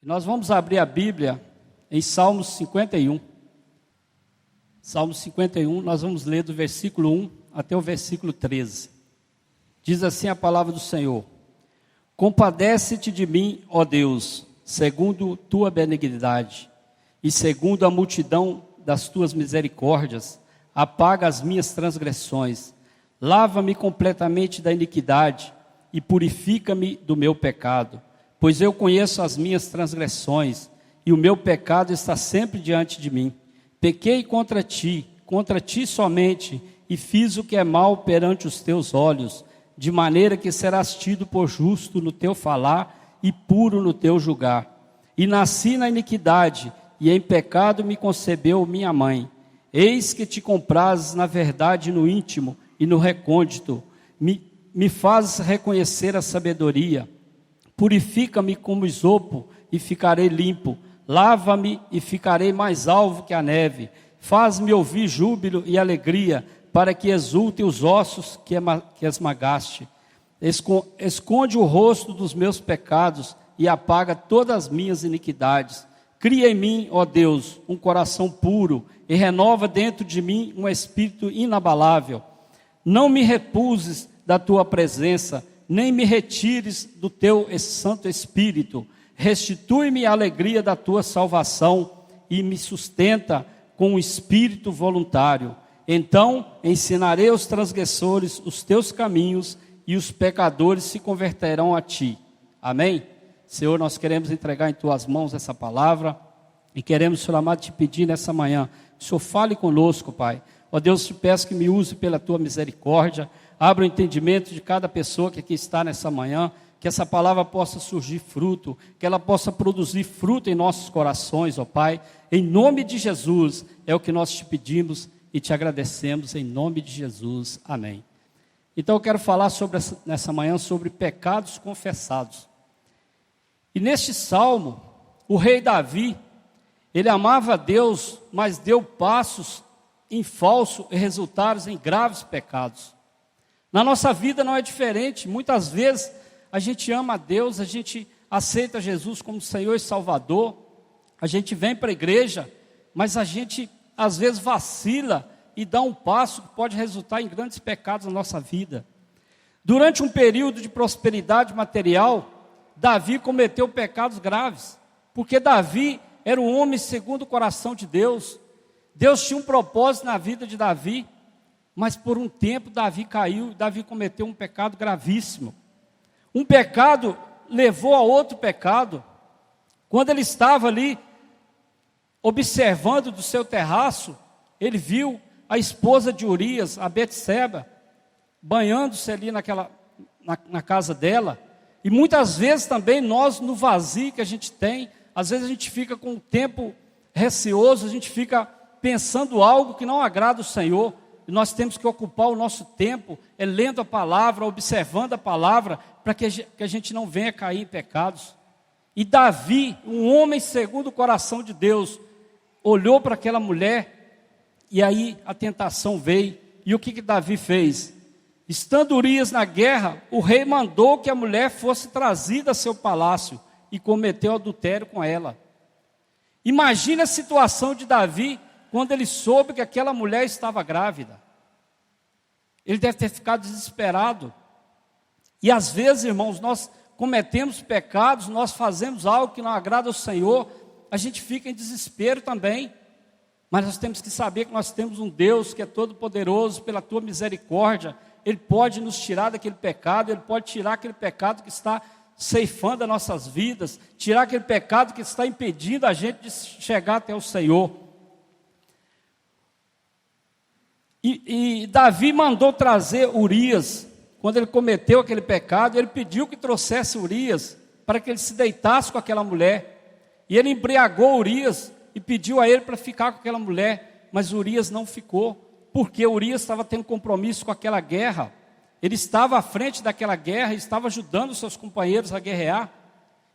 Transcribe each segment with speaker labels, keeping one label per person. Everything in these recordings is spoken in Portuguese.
Speaker 1: Nós vamos abrir a Bíblia em Salmos 51. Salmos 51, nós vamos ler do versículo 1 até o versículo 13. Diz assim a palavra do Senhor: Compadece-te de mim, ó Deus, segundo tua benignidade, e segundo a multidão das tuas misericórdias, apaga as minhas transgressões. Lava-me completamente da iniquidade e purifica-me do meu pecado, pois eu conheço as minhas transgressões e o meu pecado está sempre diante de mim. Pequei contra ti somente, e fiz o que é mal perante os teus olhos, de maneira que serás tido por justo no teu falar e puro no teu julgar. E nasci na iniquidade, e em pecado me concebeu minha mãe. Eis que te comprazes na verdade no íntimo e no recôndito, me fazes reconhecer a sabedoria. Purifica-me como isopo e ficarei limpo. Lava-me e ficarei mais alvo que a neve. Faz-me ouvir júbilo e alegria, para que exultem os ossos que esmagaste. Esconde o rosto dos meus pecados e apaga todas as minhas iniquidades. Cria em mim, ó Deus, um coração puro e renova dentro de mim um espírito inabalável. Não me repuses da tua presença, nem me retires do teu Santo Espírito. Restitui-me a alegria da tua salvação e me sustenta com um espírito voluntário. Então ensinarei aos transgressores os teus caminhos e os pecadores se converterão a ti. Amém? Senhor, nós queremos entregar em tuas mãos essa palavra e queremos, Senhor amado, te pedir nessa manhã, que o Senhor fale conosco, Pai. Ó Deus, te peço que me use pela tua misericórdia. Abra o entendimento de cada pessoa que aqui está nessa manhã, que essa palavra possa surgir fruto, que ela possa produzir fruto em nossos corações, ó Pai. Em nome de Jesus, é o que nós te pedimos e te agradecemos, em nome de Jesus. Amém. Então eu quero falar nessa manhã sobre pecados confessados. E neste salmo, o rei Davi, ele amava a Deus, mas deu passos em falso e resultados em graves pecados. Na nossa vida não é diferente. Muitas vezes a gente ama a Deus, a gente aceita Jesus como Senhor e Salvador, a gente vem para a igreja, mas a gente às vezes vacila e dá um passo que pode resultar em grandes pecados na nossa vida. Durante um período de prosperidade material, Davi cometeu pecados graves, porque Davi era um homem segundo o coração de Deus. Deus tinha um propósito na vida de Davi, mas por um tempo Davi caiu, Davi cometeu um pecado gravíssimo. Um pecado levou a outro pecado. Quando ele estava ali, observando do seu terraço, ele viu a esposa de Urias, a Betseba, banhando-se ali na casa dela. E muitas vezes também nós, no vazio que a gente tem, às vezes a gente fica com o tempo receoso, a gente fica pensando algo que não agrada o Senhor. E nós temos que ocupar o nosso tempo lendo a palavra, observando a palavra, para que a gente não venha cair em pecados. E Davi, um homem segundo o coração de Deus, olhou para aquela mulher, e aí a tentação veio. E o que Davi fez? Estando Urias na guerra, o rei mandou que a mulher fosse trazida a seu palácio, e cometeu adultério com ela. Imagine a situação de Davi, quando ele soube que aquela mulher estava grávida. Ele deve ter ficado desesperado. E às vezes, irmãos, nós cometemos pecados, nós fazemos algo que não agrada ao Senhor, a gente fica em desespero também. Mas nós temos que saber que nós temos um Deus que é todo poderoso, pela tua misericórdia. Ele pode nos tirar daquele pecado, Ele pode tirar aquele pecado que está ceifando as nossas vidas, tirar aquele pecado que está impedindo a gente de chegar até o Senhor. E Davi mandou trazer Urias. Quando ele cometeu aquele pecado, ele pediu que trouxesse Urias, para que ele se deitasse com aquela mulher. E ele embriagou Urias, e pediu a ele para ficar com aquela mulher, mas Urias não ficou, porque Urias estava tendo compromisso com aquela guerra. Ele estava à frente daquela guerra, estava ajudando os seus companheiros a guerrear.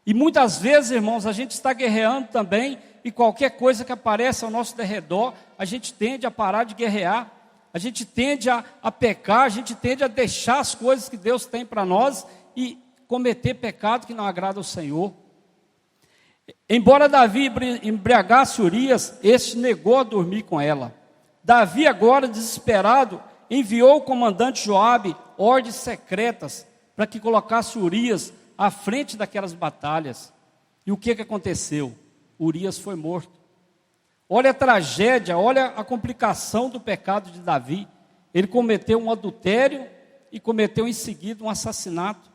Speaker 1: E muitas vezes, irmãos, a gente está guerreando também, e qualquer coisa que aparece ao nosso derredor, a gente tende a parar de guerrear, a gente tende a pecar, a gente tende a deixar as coisas que Deus tem para nós, e cometer pecado que não agrada ao Senhor. Embora Davi embriagasse Urias, este negou a dormir com ela. Davi, agora desesperado, enviou o comandante Joabe ordens secretas para que colocasse Urias à frente daquelas batalhas. E o que aconteceu? Urias foi morto. Olha a tragédia, olha a complicação do pecado de Davi. Ele cometeu um adultério e cometeu em seguida um assassinato.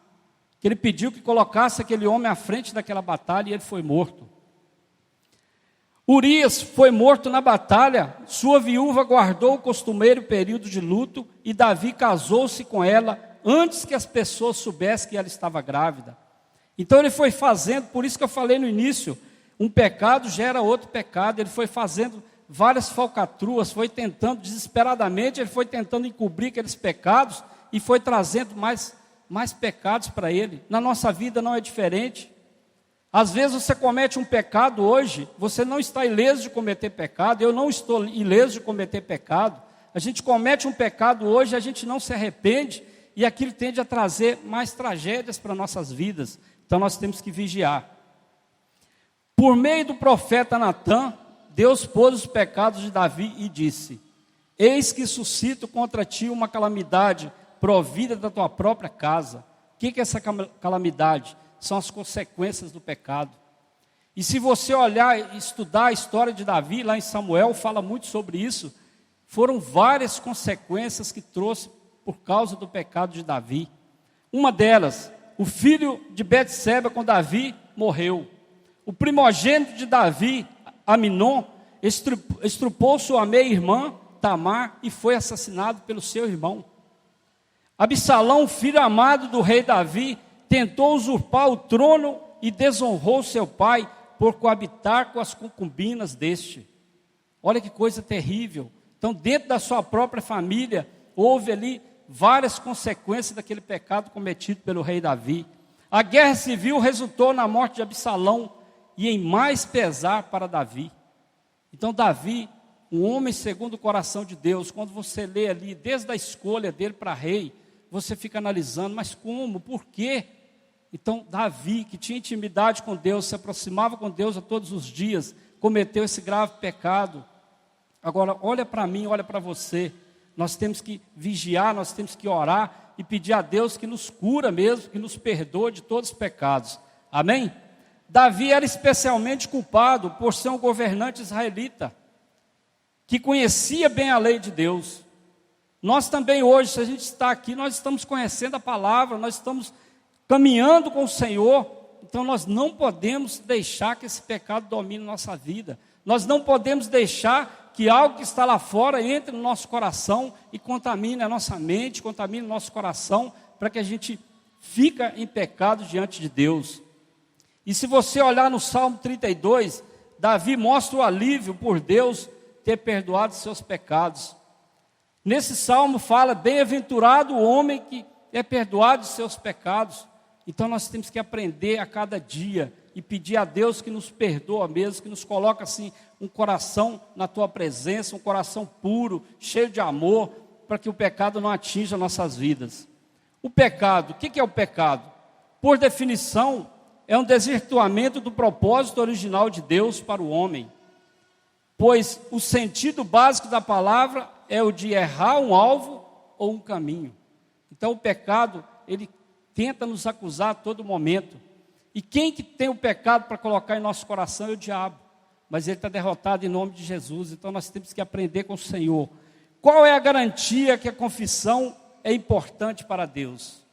Speaker 1: Que ele pediu que colocasse aquele homem à frente daquela batalha e ele foi morto. Urias foi morto na batalha, sua viúva guardou o costumeiro período de luto e Davi casou-se com ela antes que as pessoas soubessem que ela estava grávida. Então ele foi fazendo, por isso que eu falei no início, um pecado gera outro pecado. Ele foi fazendo várias falcatruas, foi tentando desesperadamente, ele foi tentando encobrir aqueles pecados e foi trazendo mais pecados para ele. Na nossa vida não é diferente. Às vezes você comete um pecado hoje, você não está ileso de cometer pecado, eu não estou ileso de cometer pecado. A gente comete um pecado hoje, a gente não se arrepende, e aquilo tende a trazer mais tragédias para nossas vidas. Então nós temos que vigiar. Por meio do profeta Natã, Deus pôs os pecados de Davi e disse: eis que suscito contra ti uma calamidade provida da tua própria casa. O que é essa calamidade? São as consequências do pecado. E se você olhar e estudar a história de Davi, lá em Samuel, fala muito sobre isso. Foram várias consequências que trouxe por causa do pecado de Davi. Uma delas, o filho de Betseba com Davi morreu. O primogênito de Davi, Aminon, estrupou sua meia-irmã, Tamar, e foi assassinado pelo seu irmão. Absalão, filho amado do rei Davi, tentou usurpar o trono e desonrou seu pai por coabitar com as concubinas deste. Olha que coisa terrível. Então, dentro da sua própria família, houve ali várias consequências daquele pecado cometido pelo rei Davi. A guerra civil resultou na morte de Absalão e em mais pesar para Davi. Então, Davi, um homem segundo o coração de Deus, quando você lê ali, desde a escolha dele para rei, você fica analisando, mas como, por quê? Então, Davi, que tinha intimidade com Deus, se aproximava com Deus a todos os dias, cometeu esse grave pecado. Agora, olha para mim, olha para você. Nós temos que vigiar, nós temos que orar e pedir a Deus que nos cura mesmo, que nos perdoe de todos os pecados. Amém? Davi era especialmente culpado por ser um governante israelita, que conhecia bem a lei de Deus. Nós também hoje, se a gente está aqui, nós estamos conhecendo a palavra, nós estamos caminhando com o Senhor, então nós não podemos deixar que esse pecado domine nossa vida. Nós não podemos deixar que algo que está lá fora entre no nosso coração e contamine a nossa mente, contamine o nosso coração, para que a gente fique em pecado diante de Deus. E se você olhar no Salmo 32, Davi mostra o alívio por Deus ter perdoado seus pecados. Nesse salmo fala: bem-aventurado o homem que é perdoado de seus pecados. Então nós temos que aprender a cada dia e pedir a Deus que nos perdoa mesmo, que nos coloque assim um coração na tua presença, um coração puro, cheio de amor, para que o pecado não atinja nossas vidas. O pecado, o que é o pecado? Por definição, é um desvirtuamento do propósito original de Deus para o homem, pois o sentido básico da palavra é o de errar um alvo ou um caminho. Então o pecado, ele tenta nos acusar a todo momento. E quem que tem o pecado para colocar em nosso coração é o diabo. Mas ele está derrotado em nome de Jesus. Então nós temos que aprender com o Senhor. Qual é a garantia que a confissão é importante para Deus?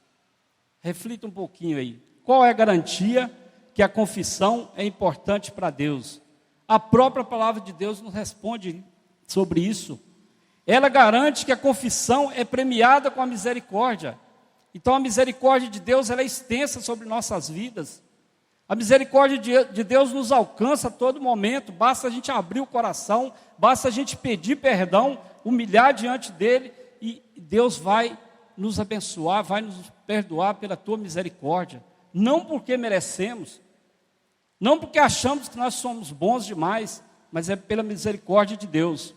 Speaker 1: Reflita um pouquinho aí. Qual é a garantia que a confissão é importante para Deus? A própria palavra de Deus nos responde sobre isso. Ela garante que a confissão é premiada com a misericórdia. Então a misericórdia de Deus, ela é extensa sobre nossas vidas. A misericórdia de Deus nos alcança a todo momento. Basta a gente abrir o coração, basta a gente pedir perdão, humilhar diante dele, e Deus vai nos abençoar, vai nos perdoar pela tua misericórdia. Não porque merecemos, não porque achamos que nós somos bons demais, mas é pela misericórdia de Deus.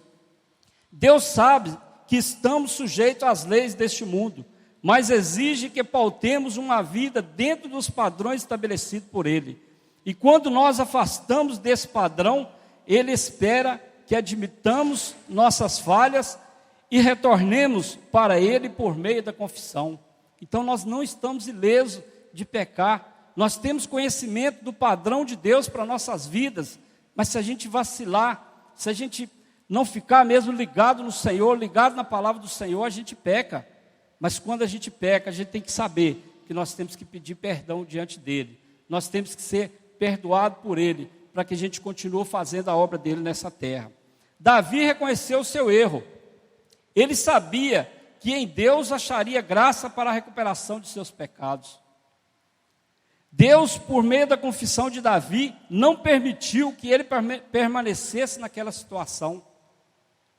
Speaker 1: Deus sabe que estamos sujeitos às leis deste mundo, mas exige que pautemos uma vida dentro dos padrões estabelecidos por Ele. E quando nós afastamos desse padrão, Ele espera que admitamos nossas falhas e retornemos para Ele por meio da confissão. Então nós não estamos ilesos de pecar, nós temos conhecimento do padrão de Deus para nossas vidas, mas se a gente vacilar, se a gente não ficar mesmo ligado no Senhor, ligado na palavra do Senhor, a gente peca. Mas quando a gente peca, a gente tem que saber que nós temos que pedir perdão diante dEle, nós temos que ser perdoados por Ele, para que a gente continue fazendo a obra dEle nessa terra. Davi reconheceu o seu erro, ele sabia que em Deus acharia graça para a recuperação de seus pecados. Deus, por meio da confissão de Davi, não permitiu que ele permanecesse naquela situação.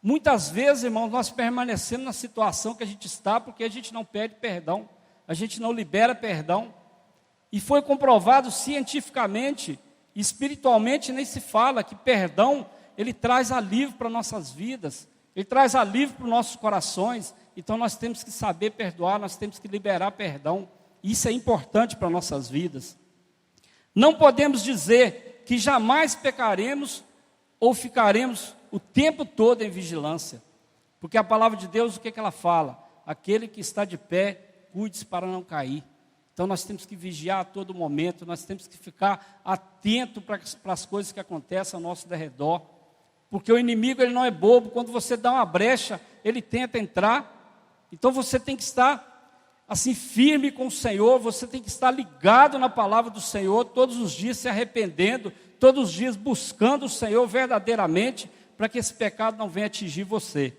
Speaker 1: Muitas vezes, irmãos, nós permanecemos na situação que a gente está porque a gente não pede perdão, a gente não libera perdão. E foi comprovado cientificamente, espiritualmente, nem se fala que perdão, ele traz alívio para nossas vidas, ele traz alívio para os nossos corações. Então nós temos que saber perdoar, nós temos que liberar perdão. Isso é importante para nossas vidas. Não podemos dizer que jamais pecaremos ou ficaremos o tempo todo em vigilância. Porque a palavra de Deus, o que ela fala? Aquele que está de pé, cuide-se para não cair. Então nós temos que vigiar a todo momento, nós temos que ficar atento para as coisas que acontecem ao nosso derredor. Porque o inimigo, ele não é bobo, quando você dá uma brecha, ele tenta entrar. Então você tem que estar assim firme com o Senhor, você tem que estar ligado na palavra do Senhor, todos os dias se arrependendo, todos os dias buscando o Senhor verdadeiramente, para que esse pecado não venha atingir você.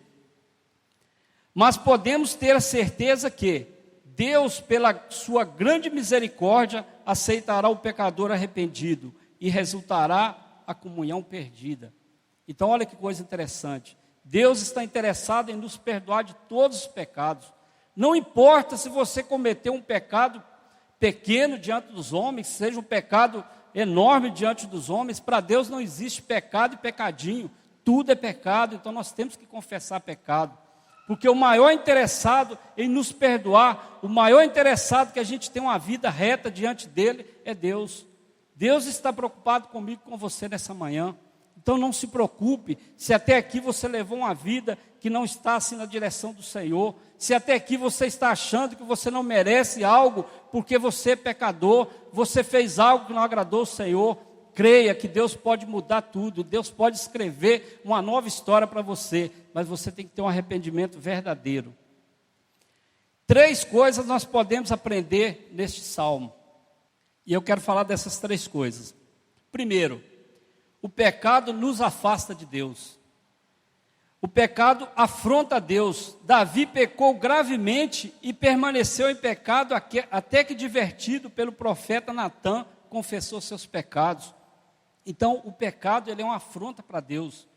Speaker 1: Mas podemos ter a certeza que Deus, pela sua grande misericórdia, aceitará o pecador arrependido e resultará a comunhão perdida. Então olha que coisa interessante, Deus está interessado em nos perdoar de todos os pecados. Não importa se você cometeu um pecado pequeno diante dos homens, seja um pecado enorme diante dos homens, para Deus não existe pecado e pecadinho, tudo é pecado, então nós temos que confessar pecado. Porque o maior interessado em nos perdoar, o maior interessado que a gente tenha uma vida reta diante dele é Deus. Deus está preocupado comigo, com você nessa manhã. Então não se preocupe se até aqui você levou uma vida que não está assim na direção do Senhor, se até aqui você está achando que você não merece algo porque você é pecador, você fez algo que não agradou o Senhor, creia que Deus pode mudar tudo, Deus pode escrever uma nova história para você, mas você tem que ter um arrependimento verdadeiro. 3 coisas nós podemos aprender neste salmo, e eu quero falar dessas 3 coisas. Primeiro, o pecado nos afasta de Deus. O pecado afronta a Deus. Davi pecou gravemente e permaneceu em pecado até que, divertido pelo profeta Natã, confessou seus pecados. Então o pecado, ele é uma afronta para Deus.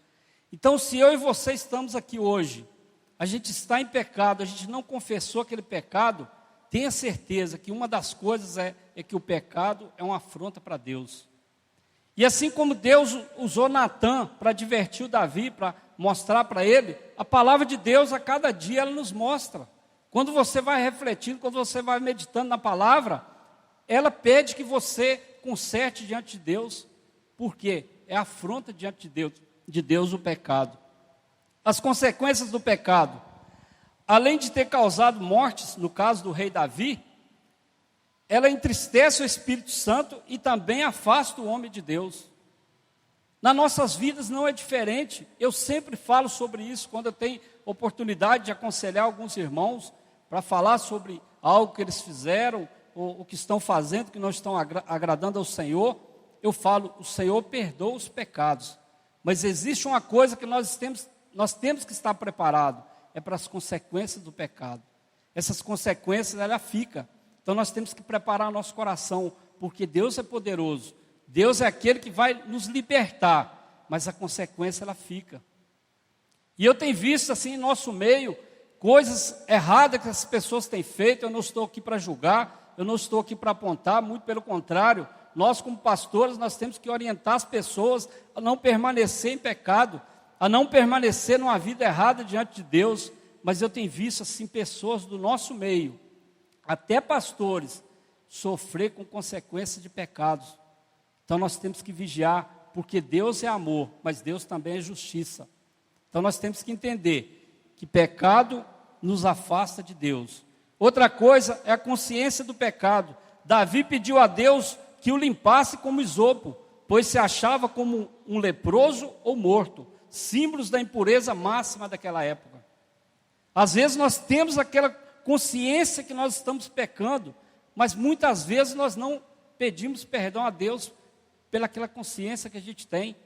Speaker 1: Então se eu e você estamos aqui hoje, a gente está em pecado, a gente não confessou aquele pecado, tenha certeza que uma das coisas é que o pecado é uma afronta para Deus. E assim como Deus usou Natã para divertir o Davi, para mostrar para ele, a palavra de Deus a cada dia ela nos mostra. Quando você vai refletindo, quando você vai meditando na palavra, ela pede que você conserte diante de Deus. Por quê? É afronta diante de Deus o pecado. As consequências do pecado, além de ter causado mortes, no caso do rei Davi, ela entristece o Espírito Santo e também afasta o homem de Deus. Nas nossas vidas não é diferente. Eu sempre falo sobre isso, quando eu tenho oportunidade de aconselhar alguns irmãos, para falar sobre algo que eles fizeram, ou o que estão fazendo, que não estão agradando ao Senhor, eu falo, o Senhor perdoa os pecados. Mas existe uma coisa que nós temos que estar preparados, é para as consequências do pecado. Essas consequências, ela fica. Então nós temos que preparar nosso coração, porque Deus é poderoso. Deus é aquele que vai nos libertar, mas a consequência ela fica. E eu tenho visto assim em nosso meio, coisas erradas que as pessoas têm feito. Eu não estou aqui para julgar, eu não estou aqui para apontar, muito pelo contrário. Nós como pastores, nós temos que orientar as pessoas a não permanecer em pecado, a não permanecer numa vida errada diante de Deus. Mas eu tenho visto assim pessoas do nosso meio, até pastores, sofrer com consequências de pecados. Então nós temos que vigiar, porque Deus é amor, mas Deus também é justiça. Então nós temos que entender que pecado nos afasta de Deus. Outra coisa é a consciência do pecado. Davi pediu a Deus que o limpasse como isopo, pois se achava como um leproso ou morto, símbolos da impureza máxima daquela época. Às vezes nós temos aquela consciência que nós estamos pecando, mas muitas vezes nós não pedimos perdão a Deus pelaquela consciência que a gente tem.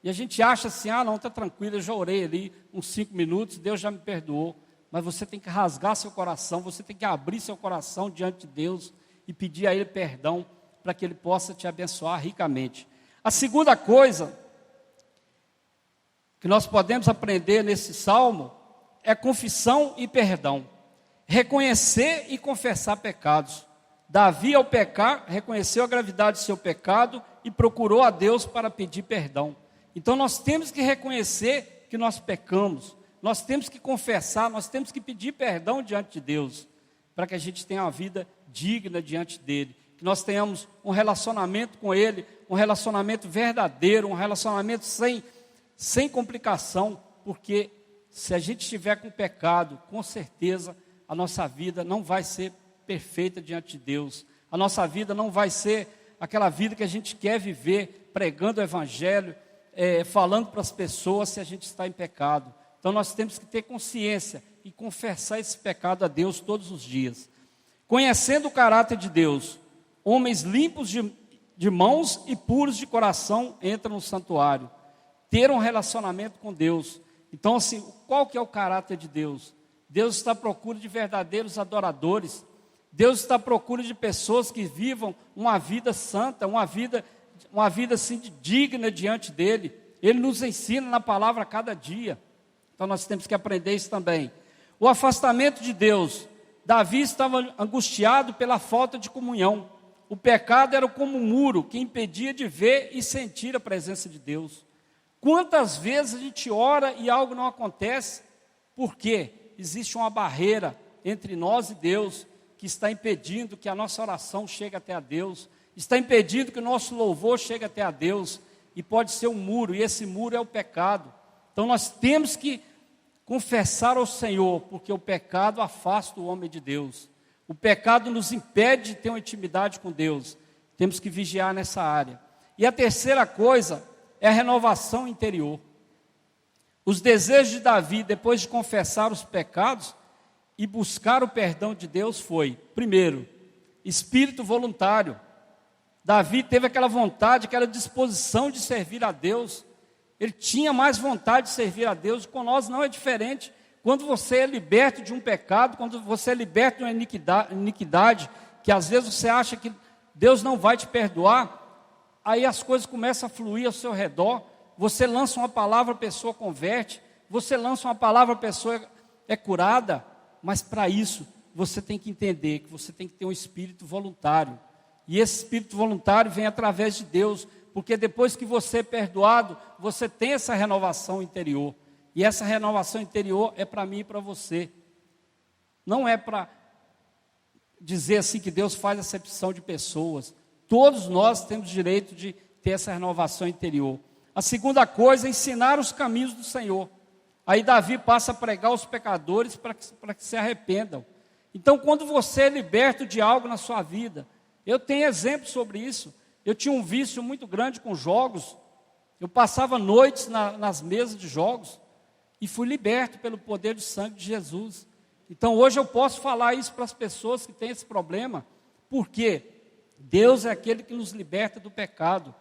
Speaker 1: E a gente acha assim, não, está tranquilo, eu já orei ali uns 5 minutos, Deus já me perdoou. Mas você tem que rasgar seu coração, você tem que abrir seu coração diante de Deus e pedir a Ele perdão para que Ele possa te abençoar ricamente. A segunda coisa que nós podemos aprender nesse salmo é confissão e perdão. Reconhecer e confessar pecados. Davi, ao pecar, reconheceu a gravidade do seu pecado e procurou a Deus para pedir perdão. Então nós temos que reconhecer que nós pecamos, nós temos que confessar, nós temos que pedir perdão diante de Deus, para que a gente tenha uma vida digna diante dEle, que nós tenhamos um relacionamento com Ele, um relacionamento verdadeiro, um relacionamento sem complicação, porque se a gente estiver com pecado, com certeza a nossa vida não vai ser perfeita diante de Deus, a nossa vida não vai ser aquela vida que a gente quer viver, pregando o Evangelho, falando para as pessoas se a gente está em pecado. Então nós temos que ter consciência e confessar esse pecado a Deus todos os dias. Conhecendo o caráter de Deus, homens limpos de mãos e puros de coração entram no santuário. Ter um relacionamento com Deus. Então assim, qual que é o caráter de Deus? Deus está à procura de verdadeiros adoradores. Deus está à procura de pessoas que vivam uma vida santa, uma vida assim digna diante dEle. Ele nos ensina na palavra a cada dia. Então nós temos que aprender isso também. O afastamento de Deus. Davi estava angustiado pela falta de comunhão. O pecado era como um muro que impedia de ver e sentir a presença de Deus. Quantas vezes a gente ora e algo não acontece? Por quê? Existe uma barreira entre nós e Deus que está impedindo que a nossa oração chegue até a Deus, está impedindo que o nosso louvor chegue até a Deus, e pode ser um muro, e esse muro é o pecado. Então nós temos que confessar ao Senhor, porque o pecado afasta o homem de Deus, o pecado nos impede de ter uma intimidade com Deus, temos que vigiar nessa área. E a terceira coisa é a renovação interior. Os desejos de Davi, depois de confessar os pecados e buscar o perdão de Deus, foi, primeiro, espírito voluntário. Davi teve aquela vontade, aquela disposição de servir a Deus. Ele tinha mais vontade de servir a Deus. Com nós não é diferente. Quando você é liberto de um pecado, quando você é liberto de uma iniquidade, que às vezes você acha que Deus não vai te perdoar, aí as coisas começam a fluir ao seu redor. Você lança uma palavra, a pessoa converte. Você lança uma palavra, a pessoa é curada. Mas para isso, você tem que entender que você tem que ter um espírito voluntário. E esse espírito voluntário vem através de Deus, porque depois que você é perdoado, você tem essa renovação interior. E essa renovação interior é para mim e para você. Não é para dizer assim que Deus faz acepção de pessoas. Todos nós temos direito de ter essa renovação interior. A segunda coisa é ensinar os caminhos do Senhor. Aí Davi passa a pregar aos pecadores para que se arrependam. Então, quando você é liberto de algo na sua vida, eu tenho exemplos sobre isso. Eu tinha um vício muito grande com jogos. Eu passava noites nas mesas de jogos e fui liberto pelo poder do sangue de Jesus. Então, hoje eu posso falar isso para as pessoas que têm esse problema, porque Deus é aquele que nos liberta do pecado.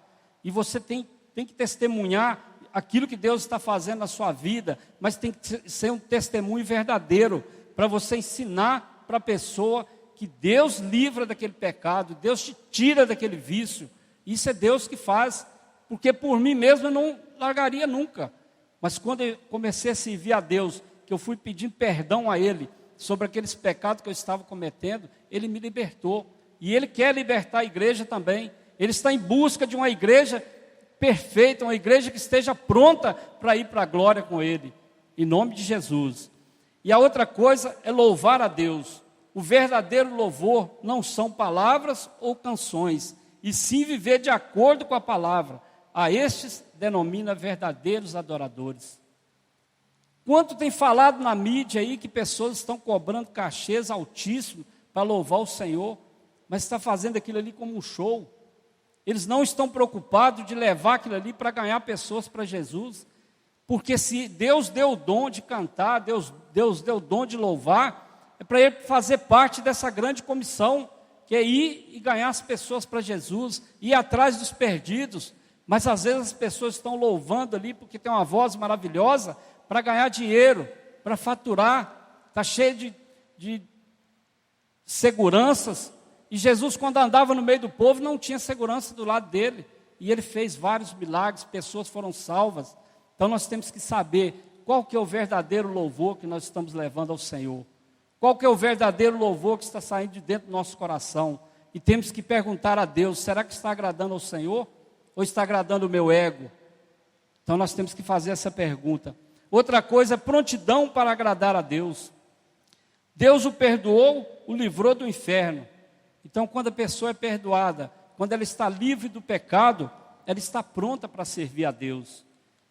Speaker 1: E você tem que testemunhar aquilo que Deus está fazendo na sua vida, mas tem que ser um testemunho verdadeiro, para você ensinar para a pessoa que Deus livra daquele pecado, Deus te tira daquele vício. Isso é Deus que faz, porque por mim mesmo eu não largaria nunca. Mas quando eu comecei a servir a Deus, que eu fui pedindo perdão a Ele sobre aqueles pecados que eu estava cometendo, Ele me libertou. E Ele quer libertar a igreja também. Ele está em busca de uma igreja perfeita, uma igreja que esteja pronta para ir para a glória com Ele, em nome de Jesus. E a outra coisa é louvar a Deus. O verdadeiro louvor não são palavras ou canções, e sim viver de acordo com a palavra. A estes denomina verdadeiros adoradores. Quanto tem falado na mídia aí que pessoas estão cobrando cachês altíssimos para louvar o Senhor, mas está fazendo aquilo ali como um show. Eles não estão preocupados de levar aquilo ali para ganhar pessoas para Jesus, porque se Deus deu o dom de cantar, Deus deu o dom de louvar, é para ele fazer parte dessa grande comissão, que é ir e ganhar as pessoas para Jesus, ir atrás dos perdidos. Mas às vezes as pessoas estão louvando ali porque tem uma voz maravilhosa para ganhar dinheiro, para faturar, está cheio de seguranças. E Jesus, quando andava no meio do povo, não tinha segurança do lado dele. E ele fez vários milagres, pessoas foram salvas. Então nós temos que saber qual que é o verdadeiro louvor que nós estamos levando ao Senhor. Qual que é o verdadeiro louvor que está saindo de dentro do nosso coração. E temos que perguntar a Deus, será que está agradando ao Senhor? Ou está agradando o meu ego? Então nós temos que fazer essa pergunta. Outra coisa é prontidão para agradar a Deus. Deus o perdoou, o livrou do inferno. Então, quando a pessoa é perdoada, quando ela está livre do pecado, ela está pronta para servir a Deus.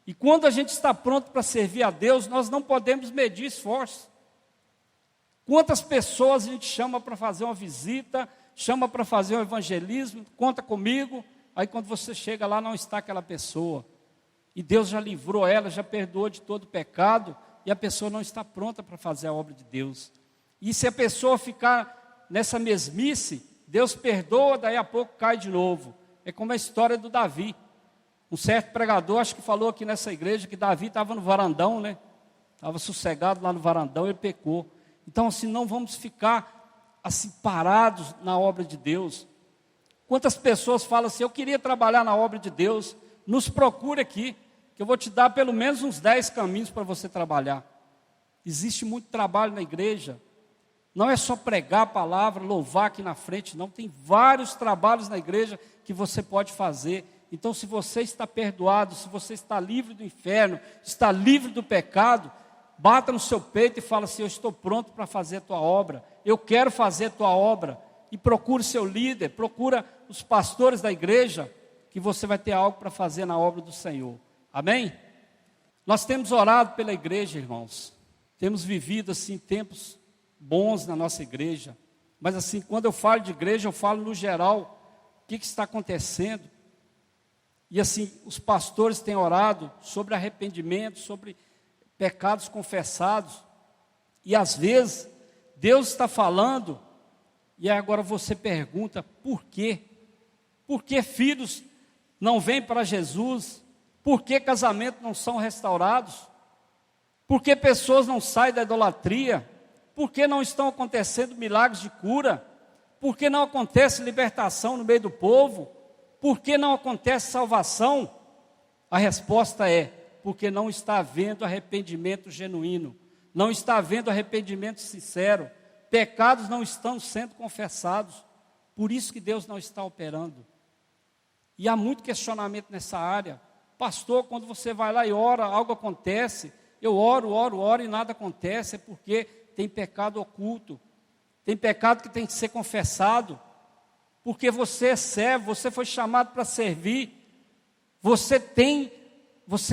Speaker 1: E quando a gente está pronto para servir a Deus, nós não podemos medir esforço. Quantas pessoas a gente chama para fazer uma visita, chama para fazer um evangelismo, conta comigo, aí quando você chega lá não está aquela pessoa. E Deus já livrou ela, já perdoou de todo pecado, e a pessoa não está pronta para fazer a obra de Deus. E se a pessoa ficar nessa mesmice, Deus perdoa, daí a pouco cai de novo. É como a história do Davi. Um certo pregador, acho que falou aqui nessa igreja, que Davi estava no varandão, né? Estava sossegado lá no varandão, ele pecou. Então assim, não vamos ficar assim parados na obra de Deus. Quantas pessoas falam assim, eu queria trabalhar na obra de Deus, nos procure aqui, que eu vou te dar pelo menos uns 10 caminhos para você trabalhar. Existe muito trabalho na igreja. Não é só pregar a palavra, louvar aqui na frente, não. Tem vários trabalhos na igreja que você pode fazer. Então, se você está perdoado, se você está livre do inferno, está livre do pecado, bata no seu peito e fala assim, eu estou pronto para fazer a tua obra. Eu quero fazer a tua obra. E procure seu líder, procura os pastores da igreja, que você vai ter algo para fazer na obra do Senhor. Amém? Nós temos orado pela igreja, irmãos. Temos vivido assim tempos bons na nossa igreja, mas assim, quando eu falo de igreja, eu falo no geral, o que está acontecendo, e assim, os pastores têm orado sobre arrependimento, sobre pecados confessados, e às vezes, Deus está falando, e agora você pergunta, por quê? Por que filhos não vêm para Jesus? Por que casamentos não são restaurados? Por que pessoas não saem da idolatria? Por que não estão acontecendo milagres de cura? Por que não acontece libertação no meio do povo? Por que não acontece salvação? A resposta é, porque não está havendo arrependimento genuíno. Não está havendo arrependimento sincero. Pecados não estão sendo confessados. Por isso que Deus não está operando. E há muito questionamento nessa área. Pastor, quando você vai lá e ora, algo acontece. Eu oro e nada acontece. É porque tem pecado oculto, tem pecado que tem que ser confessado, porque você é servo, você foi chamado para servir, você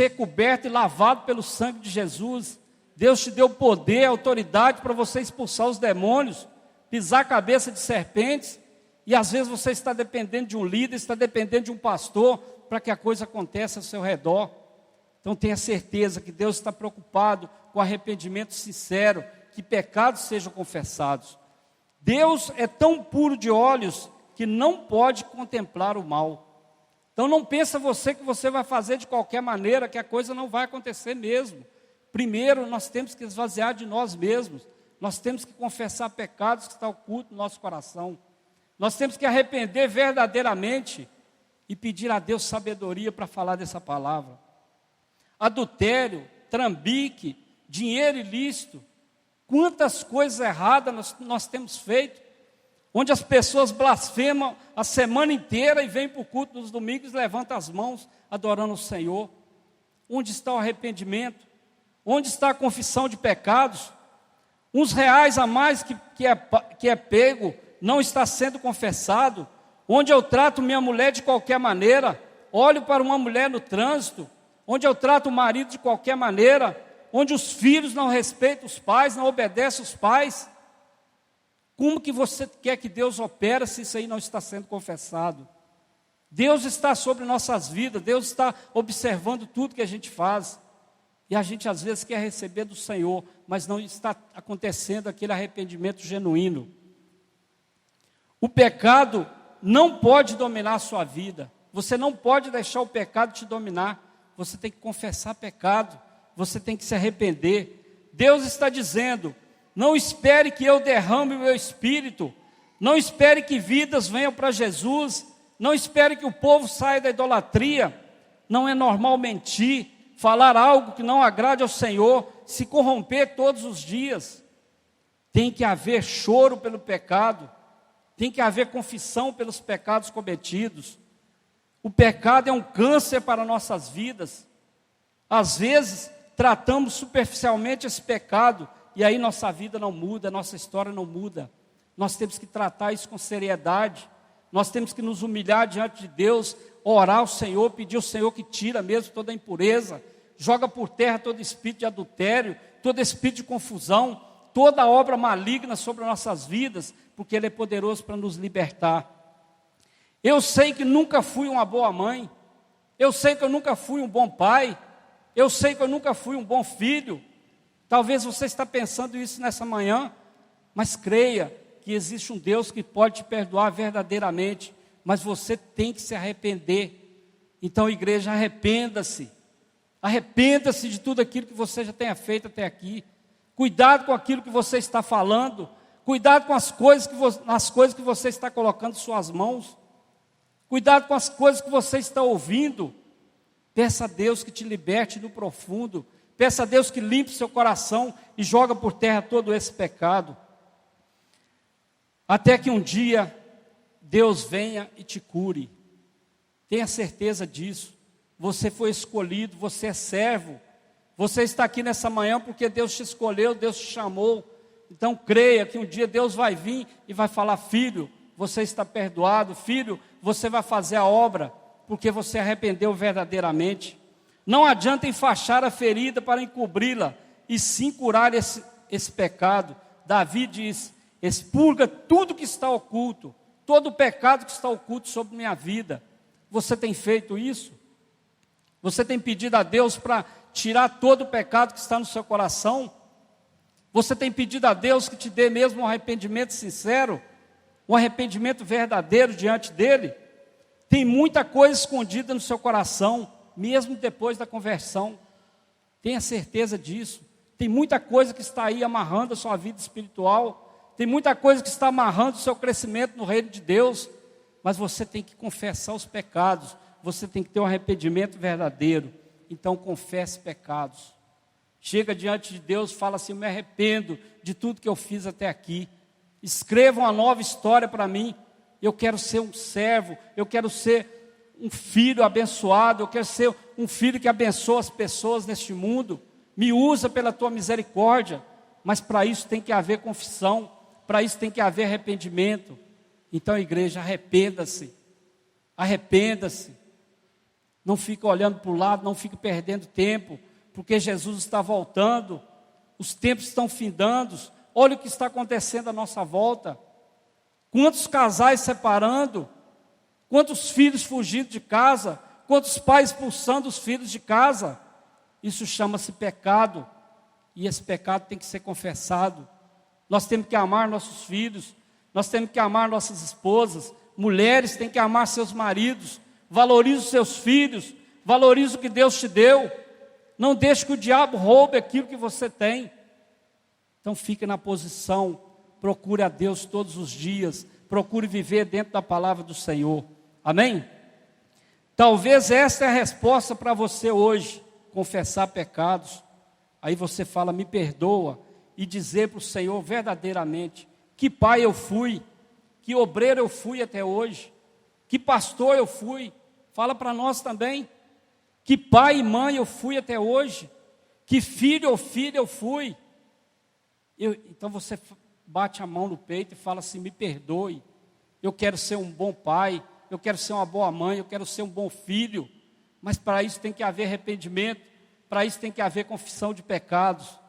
Speaker 1: é coberto e lavado pelo sangue de Jesus, Deus te deu poder, autoridade para você expulsar os demônios, pisar a cabeça de serpentes, e às vezes você está dependendo de um líder, está dependendo de um pastor, para que a coisa aconteça ao seu redor. Então tenha certeza que Deus está preocupado com arrependimento sincero, que pecados sejam confessados. Deus é tão puro de olhos que não pode contemplar o mal. Então não pensa você que você vai fazer de qualquer maneira, que a coisa não vai acontecer mesmo. Primeiro nós temos que esvaziar de nós mesmos. Nós temos que confessar pecados que estão ocultos no nosso coração. Nós temos que arrepender verdadeiramente e pedir a Deus sabedoria para falar dessa palavra. Adultério, trambique, dinheiro ilícito, quantas coisas erradas nós temos feito, onde as pessoas blasfemam a semana inteira e vêm para o culto nos domingos e levantam as mãos adorando o Senhor. Onde está o arrependimento? Onde está a confissão de pecados? Uns reais a mais que é pego não está sendo confessado. onde eu trato minha mulher de qualquer maneira, olho para uma mulher no trânsito, onde eu trato o marido de qualquer maneira, onde os filhos não respeitam os pais, não obedecem os pais. Como que você quer que Deus opere se isso aí não está sendo confessado? Deus está sobre nossas vidas, Deus está observando tudo que a gente faz. E a gente às vezes quer receber do Senhor, mas não está acontecendo aquele arrependimento genuíno. O pecado não pode dominar a sua vida. Você não pode deixar o pecado te dominar. Você tem que confessar pecado. Você tem que se arrepender. Deus está dizendo: não espere que eu derrame o meu espírito. Não espere que vidas venham para Jesus. Não espere que o povo saia da idolatria. Não é normal mentir, falar algo que não agrade ao Senhor, se corromper todos os dias. Tem que haver choro pelo pecado. Tem que haver confissão pelos pecados cometidos. O pecado é um câncer para nossas vidas. Às vezes, tratamos superficialmente esse pecado, e aí nossa vida não muda, nossa história não muda. Nós temos que tratar isso com seriedade. Nós temos que nos humilhar diante de Deus, orar ao Senhor, pedir ao Senhor que tira mesmo toda a impureza, joga por terra todo espírito de adultério, todo espírito de confusão, toda obra maligna sobre nossas vidas, porque Ele é poderoso para nos libertar. Eu sei que nunca fui uma boa mãe, eu sei que eu nunca fui um bom pai, eu sei que eu nunca fui um bom filho. Talvez você está pensando isso nessa manhã, mas creia que existe um Deus que pode te perdoar verdadeiramente, mas você tem que se arrepender. Então, igreja, arrependa-se. Arrependa-se de tudo aquilo que você já tenha feito até aqui. Cuidado com aquilo que você está falando. Cuidado com as coisas que você está colocando em suas mãos. Cuidado com as coisas que você está ouvindo. Peça a Deus que te liberte do profundo. Peça a Deus que limpe seu coração e joga por terra todo esse pecado. Até que um dia Deus venha e te cure. Tenha certeza disso. Você foi escolhido, você é servo. Você está aqui nessa manhã porque Deus te escolheu, Deus te chamou. Então creia que um dia Deus vai vir e vai falar: filho, você está perdoado. Filho, você vai fazer a obra, porque você arrependeu verdadeiramente. Não adianta enfaixar a ferida para encobri-la, e sim curar esse pecado. Davi diz: expurga tudo que está oculto, todo o pecado que está oculto sobre minha vida. Você tem feito isso? Você tem pedido a Deus para tirar todo o pecado que está no seu coração? Você tem pedido a Deus que te dê mesmo um arrependimento sincero, um arrependimento verdadeiro diante dEle? Tem muita coisa escondida no seu coração, mesmo depois da conversão. Tenha certeza disso. Tem muita coisa que está aí amarrando a sua vida espiritual. Tem muita coisa que está amarrando o seu crescimento no reino de Deus. Mas você tem que confessar os pecados. Você tem que ter um arrependimento verdadeiro. Então confesse pecados. Chega diante de Deus, fala assim: eu me arrependo de tudo que eu fiz até aqui. Escreva uma nova história para mim. Eu quero ser um servo, eu quero ser um filho abençoado, eu quero ser um filho que abençoa as pessoas neste mundo. Me usa pela tua misericórdia. Mas para isso tem que haver confissão, para isso tem que haver arrependimento. Então, igreja, arrependa-se. Arrependa-se. Não fique olhando para o lado, não fique perdendo tempo, porque Jesus está voltando, os tempos estão findando. Olha o que está acontecendo à nossa volta. Quantos casais separando, quantos filhos fugindo de casa, quantos pais expulsando os filhos de casa. Isso chama-se pecado, e esse pecado tem que ser confessado. Nós temos que amar nossos filhos, nós temos que amar nossas esposas. Mulheres têm que amar seus maridos. Valorize os seus filhos, valorize o que Deus te deu. Não deixe que o diabo roube aquilo que você tem. Então fique na posição, procure a Deus todos os dias, procure viver dentro da palavra do Senhor. Amém? Talvez esta é a resposta para você hoje: confessar pecados. Aí você fala: me perdoa, e dizer para o Senhor verdadeiramente: que pai eu fui, que obreiro eu fui até hoje, que pastor eu fui. Fala para nós também: que pai e mãe eu fui até hoje, que filho ou filha eu fui. Então você bate a mão no peito e fala assim: me perdoe, eu quero ser um bom pai, eu quero ser uma boa mãe, eu quero ser um bom filho. Mas para isso tem que haver arrependimento, para isso tem que haver confissão de pecados.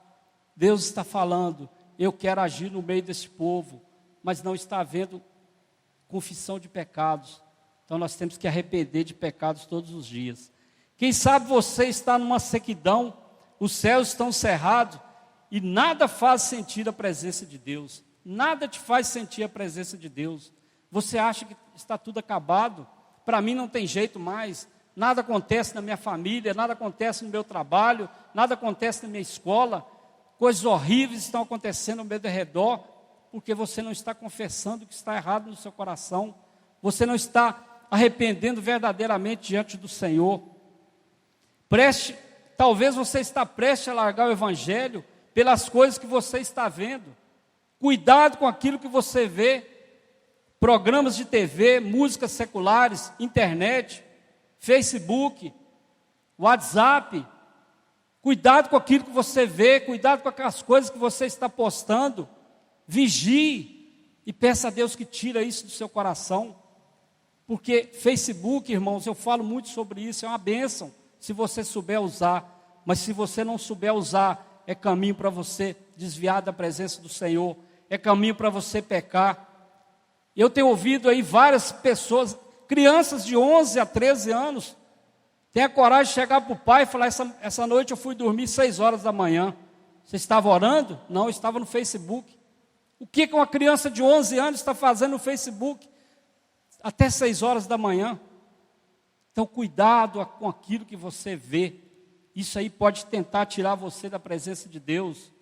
Speaker 1: Deus está falando, eu quero agir no meio desse povo, mas não está havendo confissão de pecados. Então nós temos que arrepender de pecados todos os dias. Quem sabe você está numa sequidão, os céus estão cerrados e nada faz sentir a presença de Deus. Nada te faz sentir a presença de Deus. Você acha que está tudo acabado? Para mim não tem jeito mais. Nada acontece na minha família, nada acontece no meu trabalho, nada acontece na minha escola. Coisas horríveis estão acontecendo ao meu redor, porque você não está confessando o que está errado no seu coração. Você não está arrependendo verdadeiramente diante do Senhor. Talvez você está prestes a largar o Evangelho pelas coisas que você está vendo. Cuidado com aquilo que você vê. Programas de TV, músicas seculares, internet, Facebook, WhatsApp. Cuidado com aquilo que você vê, cuidado com as coisas que você está postando. Vigie e peça a Deus que tire isso do seu coração. Porque Facebook, irmãos, eu falo muito sobre isso, é uma bênção, se você souber usar. Mas se você não souber usar, é caminho para você desviar da presença do Senhor, é caminho para você pecar. Eu tenho ouvido aí várias pessoas, crianças de 11 a 13 anos, têm a coragem de chegar para o pai e falar, essa noite eu fui dormir 6 horas da manhã. Você estava orando? Não, eu estava no Facebook. O que uma criança de 11 anos está fazendo no Facebook? Até 6 horas da manhã. Então cuidado com aquilo que você vê. Isso aí pode tentar tirar você da presença de Deus.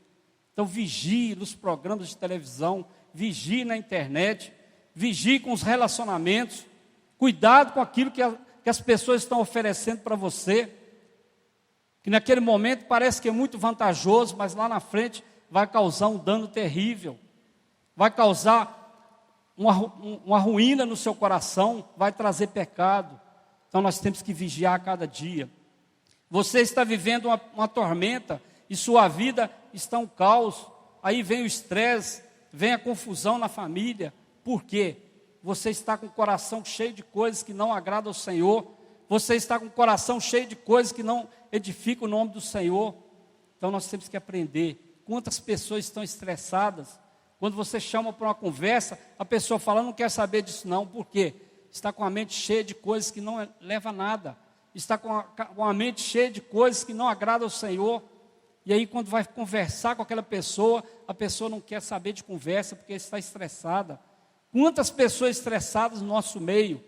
Speaker 1: Então vigie nos programas de televisão, vigie na internet, vigie com os relacionamentos. Cuidado com aquilo que as pessoas estão oferecendo para você. Que naquele momento parece que é muito vantajoso, mas lá na frente vai causar um dano terrível. Vai causar uma ruína no seu coração, vai trazer pecado. Então nós temos que vigiar a cada dia. Você está vivendo uma tormenta e sua vida está um caos. Aí vem o estresse, vem a confusão na família. Por quê? Você está com o coração cheio de coisas que não agradam ao Senhor. Você está com o coração cheio de coisas que não edificam o nome do Senhor. Então nós temos que aprender. Quantas pessoas estão estressadas? Quando você chama para uma conversa, a pessoa fala, não quer saber disso não. Por quê? Está com a mente cheia de coisas que não leva a nada. Está com a mente cheia de coisas que não agradam ao Senhor. E aí quando vai conversar com aquela pessoa, a pessoa não quer saber de conversa porque está estressada. Quantas pessoas estressadas no nosso meio,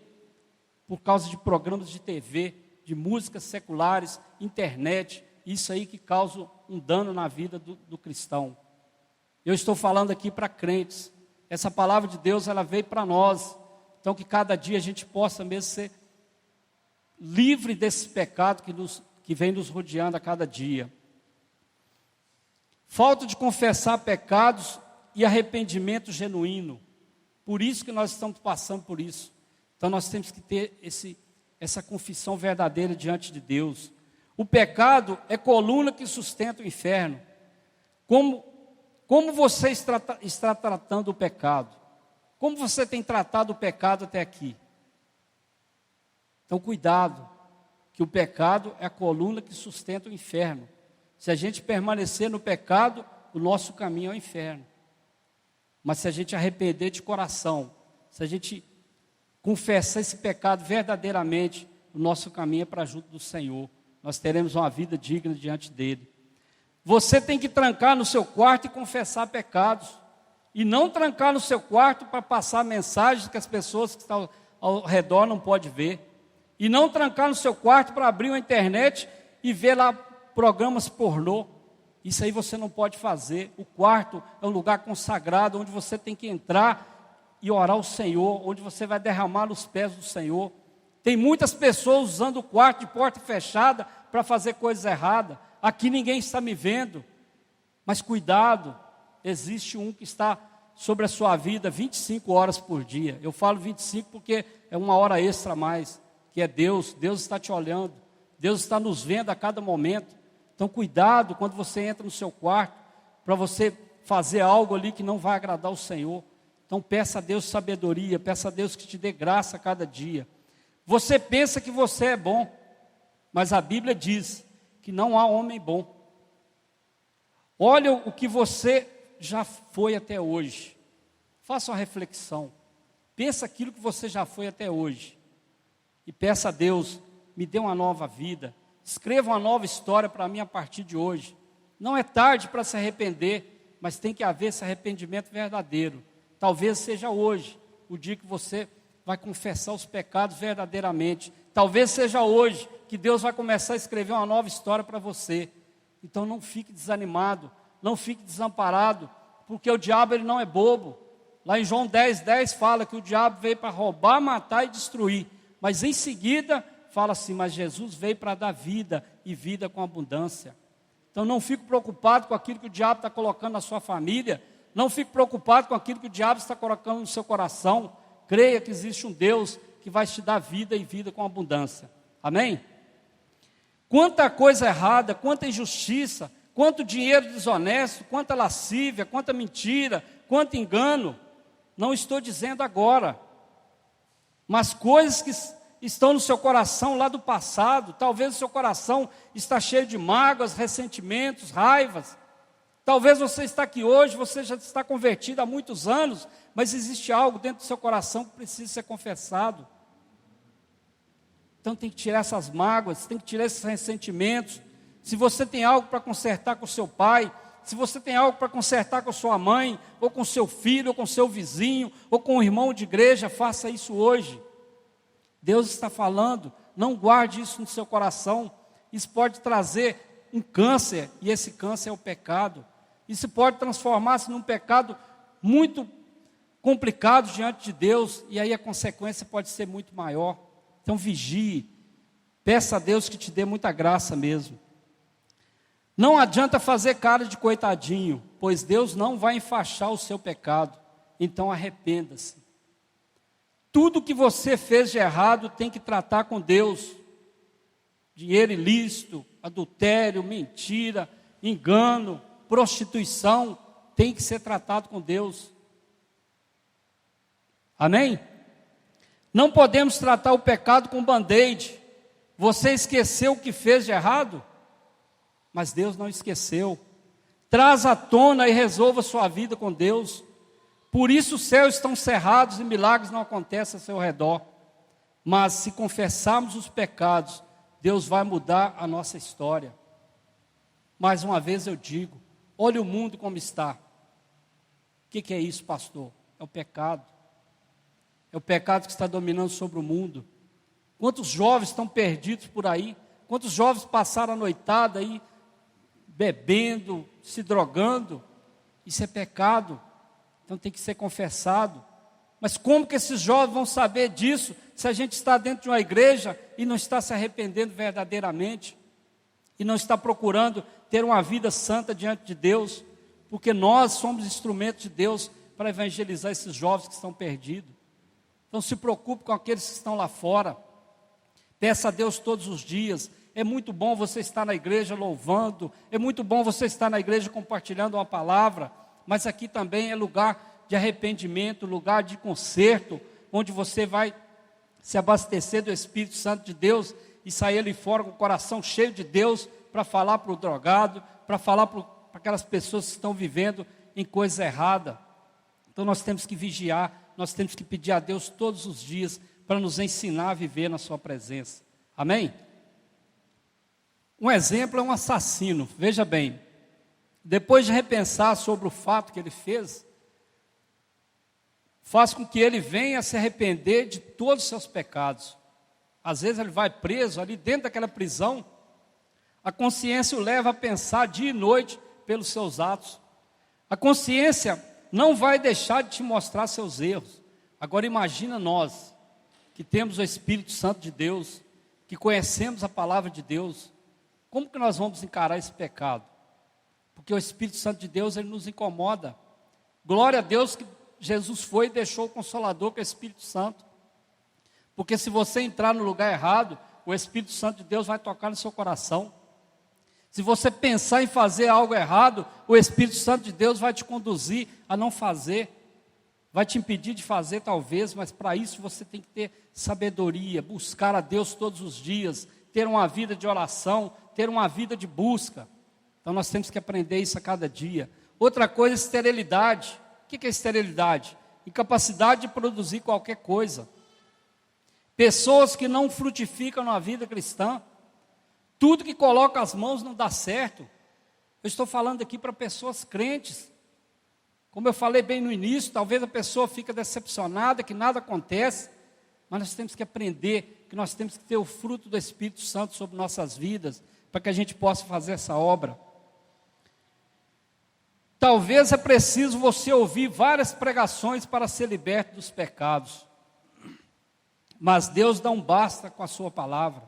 Speaker 1: por causa de programas de TV, de músicas seculares, internet, isso aí que causa um dano na vida do cristão. Eu estou falando aqui para crentes. Essa palavra de Deus, ela veio para nós. Então que cada dia a gente possa mesmo ser livre desse pecado que vem nos rodeando a cada dia. Falta de confessar pecados e arrependimento genuíno. Por isso que nós estamos passando por isso. Então nós temos que ter essa confissão verdadeira diante de Deus. O pecado é coluna que sustenta o inferno. Como você está tratando o pecado? Como você tem tratado o pecado até aqui? Então cuidado, que o pecado é a coluna que sustenta o inferno. Se a gente permanecer no pecado, o nosso caminho é o inferno. Mas se a gente arrepender de coração, se a gente confessar esse pecado verdadeiramente, o nosso caminho é para junto do Senhor. Nós teremos uma vida digna diante dele. Você tem que trancar no seu quarto e confessar pecados. E não trancar no seu quarto para passar mensagens que as pessoas que estão ao redor não podem ver. E não trancar no seu quarto para abrir uma internet e ver lá programas pornô. Isso aí você não pode fazer. O quarto é um lugar consagrado, onde você tem que entrar e orar ao Senhor, onde você vai derramar nos pés do Senhor. Tem muitas pessoas usando o quarto de porta fechada para fazer coisas erradas. Aqui ninguém está me vendo. Mas cuidado, existe um que está sobre a sua vida 25 horas por dia. Eu falo 25 porque é uma hora extra a mais, que é Deus. Deus está te olhando. Deus está nos vendo a cada momento. Então cuidado quando você entra no seu quarto, para você fazer algo ali que não vai agradar o Senhor. Então peça a Deus sabedoria, peça a Deus que te dê graça a cada dia. Você pensa que você é bom, mas a Bíblia diz que não há homem bom. Olha o que você já foi até hoje. Faça uma reflexão. Pensa aquilo que você já foi até hoje. E peça a Deus, me dê uma nova vida. Escreva uma nova história para mim a partir de hoje. Não é tarde para se arrepender, mas tem que haver esse arrependimento verdadeiro. Talvez seja hoje o dia que você vai confessar os pecados verdadeiramente. Talvez seja hoje que Deus vai começar a escrever uma nova história para você. Então não fique desanimado, não fique desamparado, porque o diabo ele não é bobo. Lá em João 10:10 fala que o diabo veio para roubar, matar e destruir. Mas em seguida fala assim, mas Jesus veio para dar vida e vida com abundância. Então não fique preocupado com aquilo que o diabo está colocando na sua família. Não fique preocupado com aquilo que o diabo está colocando no seu coração. Creia que existe um Deus que vai te dar vida e vida com abundância. Amém? Quanta coisa errada, quanta injustiça, quanto dinheiro desonesto, quanta lascívia, quanta mentira, quanto engano. Não estou dizendo agora, mas coisas que estão no seu coração lá do passado. Talvez o seu coração está cheio de mágoas, ressentimentos, raivas. Talvez você está aqui hoje, você já está convertido há muitos anos, mas existe algo dentro do seu coração que precisa ser confessado. Então tem que tirar essas mágoas, tem que tirar esses ressentimentos. Se você tem algo para consertar com seu pai, se você tem algo para consertar com sua mãe, ou com seu filho, ou com seu vizinho, ou com um irmão de igreja, faça isso hoje. Deus está falando, não guarde isso no seu coração. Isso pode trazer um câncer, e esse câncer é o pecado. Isso pode transformar-se num pecado muito complicado diante de Deus, e aí a consequência pode ser muito maior. Então vigie, peça a Deus que te dê muita graça mesmo. Não adianta fazer cara de coitadinho, pois Deus não vai enfaixar o seu pecado. Então arrependa-se. Tudo que você fez de errado tem que tratar com Deus. Dinheiro ilícito, adultério, mentira, engano, prostituição, tem que ser tratado com Deus. Amém? Não podemos tratar o pecado com band-aid. Você esqueceu o que fez de errado? Mas Deus não esqueceu. Traz à tona e resolva sua vida com Deus. Por isso os céus estão cerrados e milagres não acontecem ao seu redor. Mas se confessarmos os pecados, Deus vai mudar a nossa história. Mais uma vez eu digo, olha o mundo como está. O que é isso, pastor? É o pecado. É o pecado que está dominando sobre o mundo. Quantos jovens estão perdidos por aí? Quantos jovens passaram a noitada aí, bebendo, se drogando? Isso é pecado. Então tem que ser confessado. Mas como que esses jovens vão saber disso se a gente está dentro de uma igreja e não está se arrependendo verdadeiramente? E não está procurando ter uma vida santa diante de Deus? Porque nós somos instrumentos de Deus para evangelizar esses jovens que estão perdidos. Então se preocupe com aqueles que estão lá fora. Peça a Deus todos os dias. É muito bom você estar na igreja louvando. É muito bom você estar na igreja compartilhando uma palavra. Mas aqui também é lugar de arrependimento, lugar de conserto, onde você vai se abastecer do Espírito Santo de Deus e sair ali fora com o coração cheio de Deus para falar para o drogado, para falar para aquelas pessoas que estão vivendo em coisa errada. Então nós temos que vigiar, nós temos que pedir a Deus todos os dias para nos ensinar a viver na sua presença. Amém? Um exemplo é um assassino. Veja bem, depois de repensar sobre o fato que ele fez, faz com que ele venha a se arrepender de todos os seus pecados. Às vezes ele vai preso, ali dentro daquela prisão, a consciência o leva a pensar dia e noite pelos seus atos. A consciência não vai deixar de te mostrar seus erros. Agora imagina nós, que temos o Espírito Santo de Deus, que conhecemos a palavra de Deus, como que nós vamos encarar esse pecado? Porque o Espírito Santo de Deus, ele nos incomoda. Glória a Deus que Jesus foi e deixou o Consolador, que é o Espírito Santo. Porque se você entrar no lugar errado, o Espírito Santo de Deus vai tocar no seu coração. Se você pensar em fazer algo errado, o Espírito Santo de Deus vai te conduzir a não fazer. vai te impedir de fazer talvez, mas para isso você tem que ter sabedoria, buscar a Deus todos os dias, ter uma vida de oração, ter uma vida de busca. Então nós temos que aprender isso a cada dia. Outra coisa é esterilidade. O que é esterilidade? Incapacidade de produzir qualquer coisa. Pessoas que não frutificam na vida cristã. Tudo que coloca as mãos não dá certo. Eu estou falando aqui para pessoas crentes. Como eu falei bem no início, talvez a pessoa fique decepcionada, que nada acontece. Mas nós temos que aprender que nós temos que ter o fruto do Espírito Santo sobre nossas vidas, para que a gente possa fazer essa obra. Talvez é preciso você ouvir várias pregações para ser liberto dos pecados. Mas Deus não basta com a sua palavra.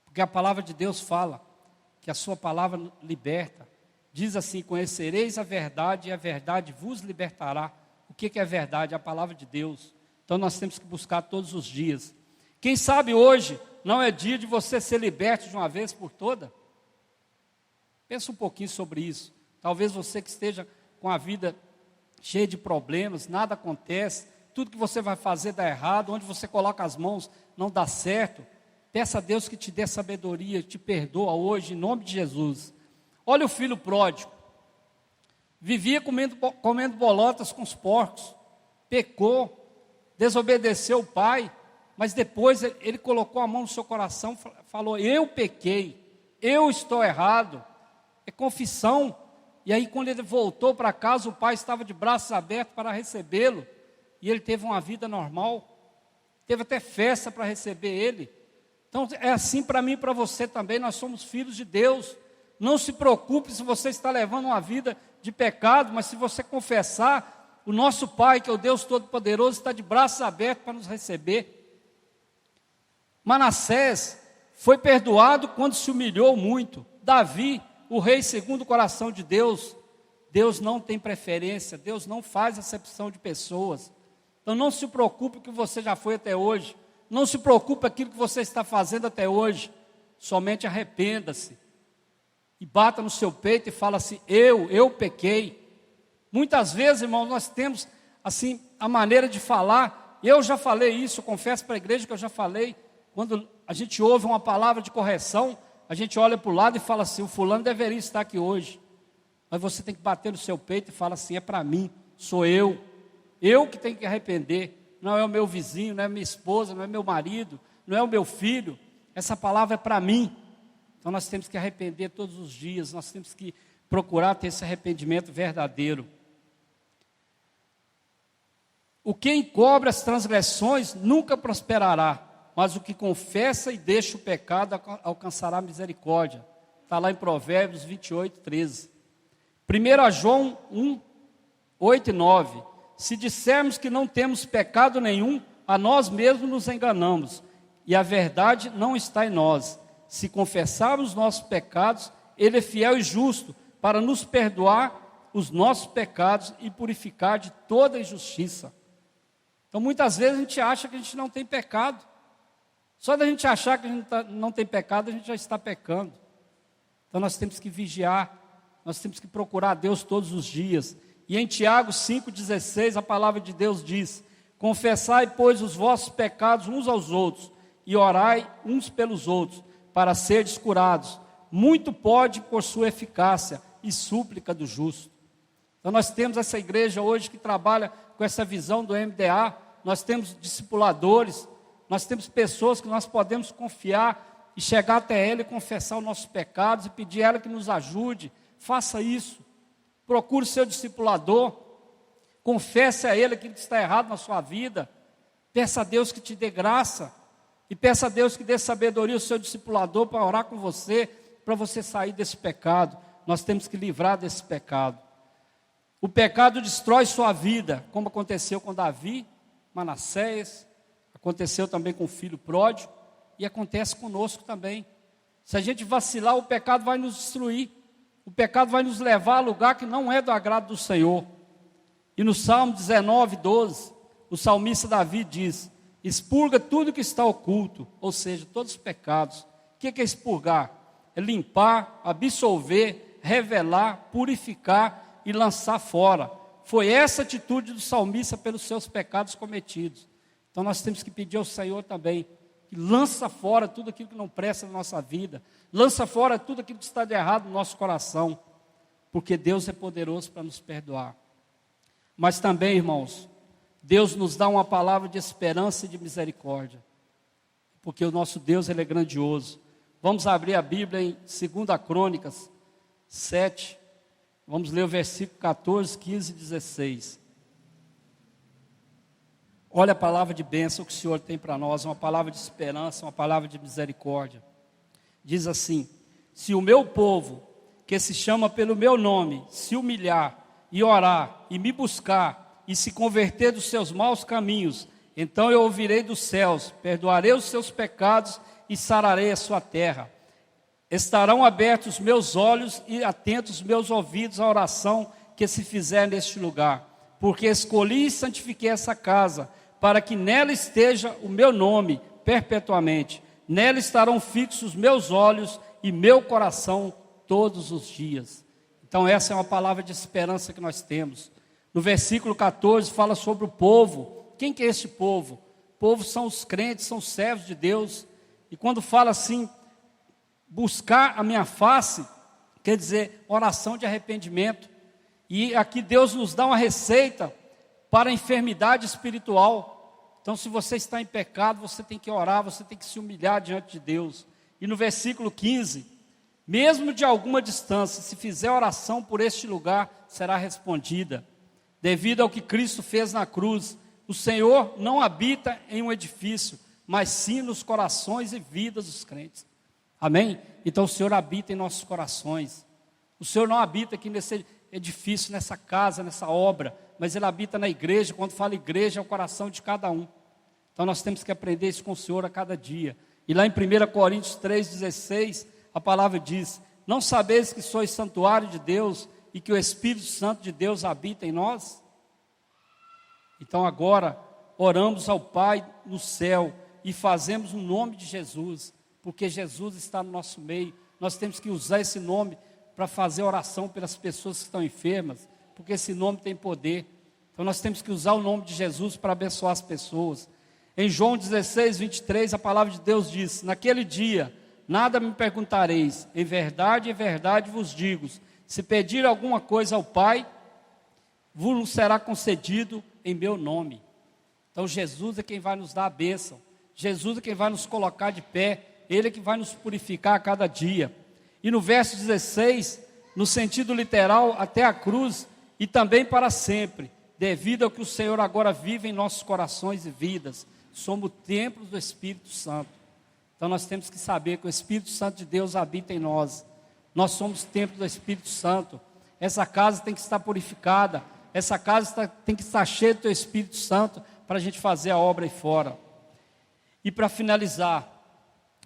Speaker 1: Porque a palavra de Deus fala que a sua palavra liberta. Diz assim: conhecereis a verdade e a verdade vos libertará. O que é a verdade? A palavra de Deus. Então nós temos que buscar todos os dias. Quem sabe hoje não é dia de você ser liberto de uma vez por toda? Pensa um pouquinho sobre isso. Talvez você que esteja com a vida cheia de problemas, nada acontece, tudo que você vai fazer dá errado, onde você coloca as mãos não dá certo. Peça a Deus que te dê sabedoria, te perdoa hoje, em nome de Jesus. Olha o filho pródigo. Vivia comendo bolotas com os porcos, pecou, desobedeceu o pai, mas depois ele colocou a mão no seu coração e falou: eu pequei, eu estou errado. É confissão. E aí quando ele voltou para casa, o pai estava de braços abertos para recebê-lo. E ele teve uma vida normal. Teve até festa para receber ele. Então é assim para mim e para você também. Nós somos filhos de Deus. Não se preocupe se você está levando uma vida de pecado, mas se você confessar, o nosso Pai, que é o Deus Todo-Poderoso, está de braços abertos para nos receber. Manassés foi perdoado quando se humilhou muito. Davi, o rei segundo o coração de Deus. Deus não tem preferência, Deus não faz acepção de pessoas. Então não se preocupe com o que você já foi até hoje. Não se preocupe com aquilo que você está fazendo até hoje. Somente arrependa-se. E bata no seu peito e fala assim: eu pequei. Muitas vezes, irmãos, nós temos assim a maneira de falar. Eu já falei isso, eu confesso para a igreja que eu já falei. Quando a gente ouve uma palavra de correção, a gente olha para o lado e fala assim: o fulano deveria estar aqui hoje. Mas você tem que bater no seu peito e falar assim: é para mim, sou eu. Eu que tenho que arrepender. Não é o meu vizinho, não é minha esposa, não é meu marido, não é o meu filho. Essa palavra é para mim. Então nós temos que arrepender todos os dias. Nós temos que procurar ter esse arrependimento verdadeiro. O que encobre as transgressões nunca prosperará, mas o que confessa e deixa o pecado alcançará misericórdia. Está lá em Provérbios 28, 13. 1 João 1, 8 e 9. Se dissermos que não temos pecado nenhum, a nós mesmos nos enganamos, e a verdade não está em nós. Se confessarmos os nossos pecados, Ele é fiel e justo para nos perdoar os nossos pecados e purificar de toda injustiça. Então muitas vezes a gente acha que a gente não tem pecado. Só da gente achar que a gente não tem pecado, a gente já está pecando. Então nós temos que vigiar, nós temos que procurar a Deus todos os dias. E em Tiago 5,16 a palavra de Deus diz: confessai, pois, os vossos pecados uns aos outros, e orai uns pelos outros, para seres curados. Muito pode por sua eficácia e súplica do justo. Então nós temos essa igreja hoje que trabalha com essa visão do MDA, nós temos discipuladores, nós temos pessoas que nós podemos confiar e chegar até ela e confessar os nossos pecados e pedir a ela que nos ajude. Faça isso. Procure o seu discipulador, confesse a ele aquilo que está errado na sua vida, peça a Deus que te dê graça, e peça a Deus que dê sabedoria ao seu discipulador para orar com você, para você sair desse pecado. Nós temos que livrar desse pecado. O pecado destrói sua vida, como aconteceu com Davi, Manassés, aconteceu também com o filho pródigo, e acontece conosco também. Se a gente vacilar, o pecado vai nos destruir. O pecado vai nos levar a lugar que não é do agrado do Senhor. E no Salmo 19, 12, o salmista Davi diz: expurga tudo que está oculto, ou seja, todos os pecados. O que é expurgar? É limpar, absolver, revelar, purificar e lançar fora. Foi essa atitude do salmista pelos seus pecados cometidos. Então nós temos que pedir ao Senhor também, que lança fora tudo aquilo que não presta na nossa vida, lança fora tudo aquilo que está de errado no nosso coração, porque Deus é poderoso para nos perdoar. Mas também, irmãos, Deus nos dá uma palavra de esperança e de misericórdia, porque o nosso Deus, Ele é grandioso. Vamos abrir a Bíblia em 2 Crônicas 7, vamos ler o versículo 14, 15 e 16. Olha a palavra de bênção que o Senhor tem para nós, uma palavra de esperança, uma palavra de misericórdia. Diz assim: se o meu povo, que se chama pelo meu nome, se humilhar e orar e me buscar e se converter dos seus maus caminhos, então eu ouvirei dos céus, perdoarei os seus pecados e sararei a sua terra. Estarão abertos os meus olhos e atentos os meus ouvidos à oração que se fizer neste lugar, porque escolhi e santifiquei essa casa, para que nela esteja o meu nome perpetuamente. Nela estarão fixos meus olhos e meu coração todos os dias. Então essa é uma palavra de esperança que nós temos. No versículo 14 fala sobre o povo. Quem que é esse povo? O povo são os crentes, são os servos de Deus. E quando fala assim, buscar a minha face, quer dizer oração de arrependimento. E aqui Deus nos dá uma receita para a enfermidade espiritual. Então, se você está em pecado, você tem que orar, você tem que se humilhar diante de Deus. E no versículo 15, mesmo de alguma distância, se fizer oração por este lugar, será respondida. Devido ao que Cristo fez na cruz, o Senhor não habita em um edifício, mas sim nos corações e vidas dos crentes. Amém? Então o Senhor habita em nossos corações. O Senhor não habita aqui nesse edifício, nessa casa, nessa obra, mas Ele habita na igreja. Quando fala igreja, é o coração de cada um. Então nós temos que aprender isso com o Senhor a cada dia. E lá em 1 Coríntios 3,16, a palavra diz: não sabeis que sois santuário de Deus e que o Espírito Santo de Deus habita em nós? Então agora oramos ao Pai no céu e fazemos o nome de Jesus, porque Jesus está no nosso meio. Nós temos que usar esse nome para fazer oração pelas pessoas que estão enfermas, porque esse nome tem poder. Então nós temos que usar o nome de Jesus para abençoar as pessoas. Em João 16, 23, a palavra de Deus diz: naquele dia, nada me perguntareis, em verdade vos digo, se pedir alguma coisa ao Pai, vos será concedido em meu nome. Então Jesus é quem vai nos dar a bênção, Jesus é quem vai nos colocar de pé, Ele é que vai nos purificar a cada dia. E no verso 16, no sentido literal, até a cruz e também para sempre, devido ao que o Senhor agora vive em nossos corações e vidas. Somos templos do Espírito Santo. Então nós temos que saber que o Espírito Santo de Deus habita em nós. Nós somos templos do Espírito Santo. Essa casa tem que estar purificada. Essa casa tem que estar cheia do teu Espírito Santo para a gente fazer a obra aí fora. E para finalizar,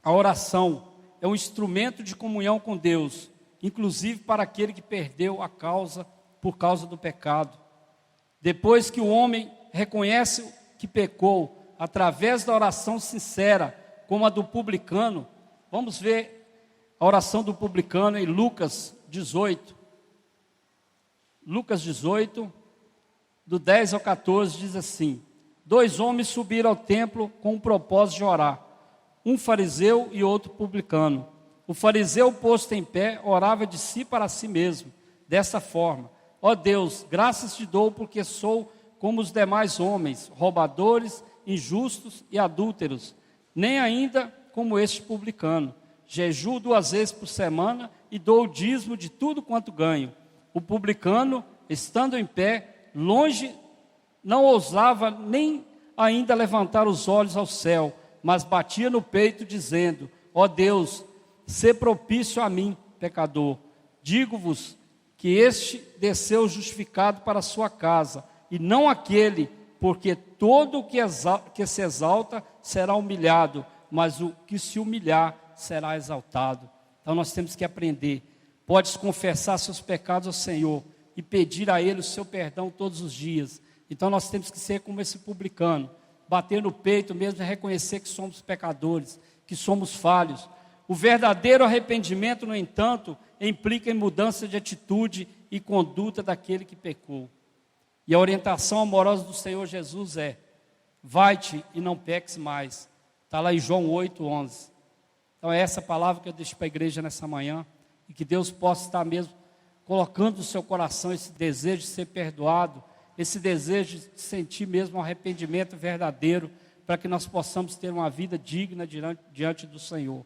Speaker 1: a oração é um instrumento de comunhão com Deus, inclusive para aquele que perdeu a causa por causa do pecado. Depois que o homem reconhece que pecou, através da oração sincera, como a do publicano, vamos ver a oração do publicano em Lucas 18. Lucas 18, do 10 ao 14, diz assim: 2 homens subiram ao templo com o propósito de orar, um fariseu e outro publicano. O fariseu, posto em pé, orava de si para si mesmo, dessa forma: ó Deus, graças te dou porque sou como os demais homens, roubadores, injustos e adúlteros, nem ainda como este publicano. Jejuo 2 vezes por semana e dou o dízimo de tudo quanto ganho. O publicano, estando em pé, longe, não ousava nem ainda levantar os olhos ao céu, mas batia no peito dizendo: ó Deus, sê propício a mim, pecador. Digo-vos que este desceu justificado para a sua casa, e não aquele, porque todo o que se exalta será humilhado, mas o que se humilhar será exaltado. Então nós temos que aprender. Podes confessar seus pecados ao Senhor e pedir a Ele o seu perdão todos os dias. Então nós temos que ser como esse publicano, bater no peito mesmo e reconhecer que somos pecadores, que somos falhos. O verdadeiro arrependimento, no entanto, implica em mudança de atitude e conduta daquele que pecou. E a orientação amorosa do Senhor Jesus é: vai-te e não peques mais. Está lá em João 8:11. Então é essa palavra que eu deixo para a igreja nessa manhã, e que Deus possa estar mesmo colocando no seu coração esse desejo de ser perdoado, esse desejo de sentir mesmo um arrependimento verdadeiro, para que nós possamos ter uma vida digna diante do Senhor.